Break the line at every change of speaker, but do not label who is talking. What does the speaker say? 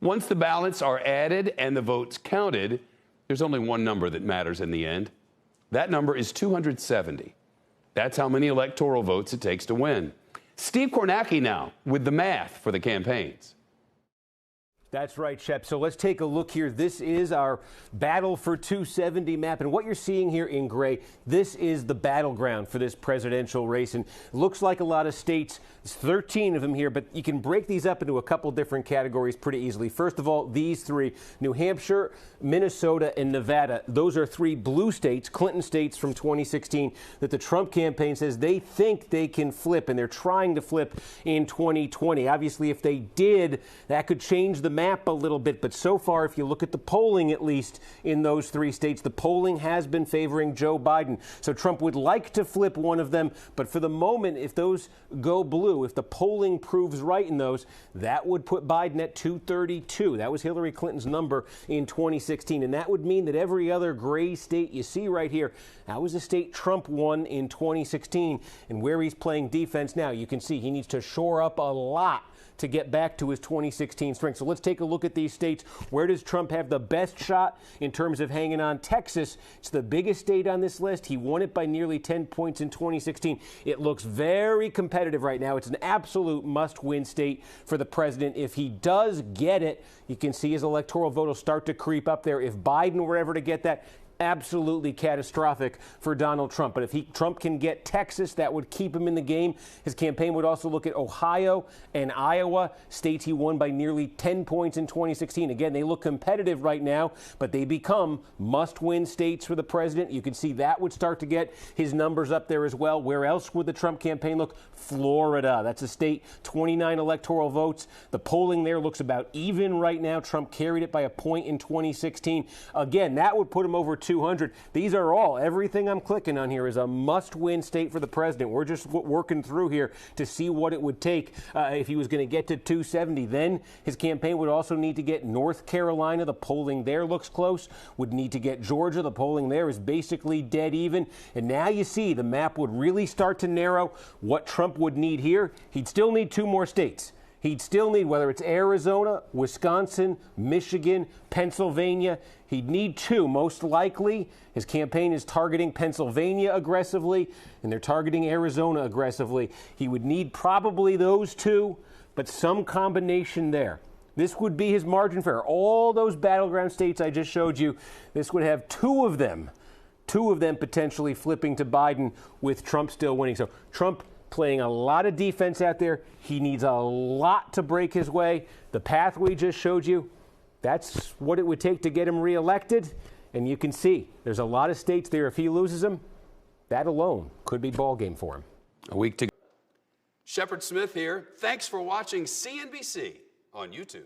Once the ballots are added and the votes counted, there's only one number that matters in the end. That number is 270. That's how many electoral votes it takes to win. Steve Kornacki now with the math for the campaigns.
That's right, Shep. So let's take a look here. This is our battle for 270 map. And what you're seeing here in gray, this is the battleground for this presidential race. And it looks like a lot of states. There's 13 of them here, but you can break these up into a couple different categories pretty easily. First of all, these three, New Hampshire, Minnesota, and Nevada. Those are three blue states, Clinton states from 2016, that the Trump campaign says they think they can flip, and they're trying to flip in 2020. Obviously, if they did, that could change the map a little bit, but so far, if you look at the polling, at least in those three states, the polling has been favoring Joe Biden. So Trump would like to flip one of them, but for the moment, if those go blue, if the polling proves right in those, that would put Biden at 232. That was Hillary Clinton's number in 2016, and that would mean that every other gray state you see right here, that was a state Trump won in 2016, and where he's playing defense now, you can see he needs to shore up a lot to get back to his 2016 strength. So let's take a look at these states. Where does Trump have the best shot in terms of hanging on? Texas, it's the biggest state on this list. He won it by nearly 10 points in 2016. It looks very competitive right now. It's an absolute must-win state for the president. If he does get it, you can see his electoral vote will start to creep up there. If Biden were ever to get that, absolutely catastrophic for Donald Trump. But if Trump can get Texas, that would keep him in the game. His campaign would also look at Ohio and Iowa, states he won by nearly 10 points in 2016. Again, they look competitive right now, but they become must-win states for the president. You can see that would start to get his numbers up there as well. Where else would the Trump campaign look? Florida. That's a state, 29 electoral votes. The polling there looks about even right now. Trump carried it by a point in 2016. Again, that would put him over 200. These are all, everything I'm clicking on here is a must-win state for the president. We're just working through here to see what it would take if he was going to get to 270. Then his campaign would also need to get North Carolina. The polling there looks close. Would need to get Georgia. The polling there is basically dead even. And now you see the map would really start to narrow. What Trump would need here, he'd still need two more states. He'd still need, whether it's Arizona, Wisconsin, Michigan, Pennsylvania, he'd need two, most likely. His campaign is targeting Pennsylvania aggressively, and they're targeting Arizona aggressively. He would need probably those two, but some combination there. This would be his margin for error. All those battleground states I just showed you, this would have two of them potentially flipping to Biden with Trump still winning. So Trump playing a lot of defense out there. He needs a lot to break his way. The path we just showed you, that's what it would take to get him reelected. And you can see there's a lot of states there. If he loses them, that alone could be ball game for him.
A week to go. Shepard Smith here. Thanks for watching CNBC on YouTube.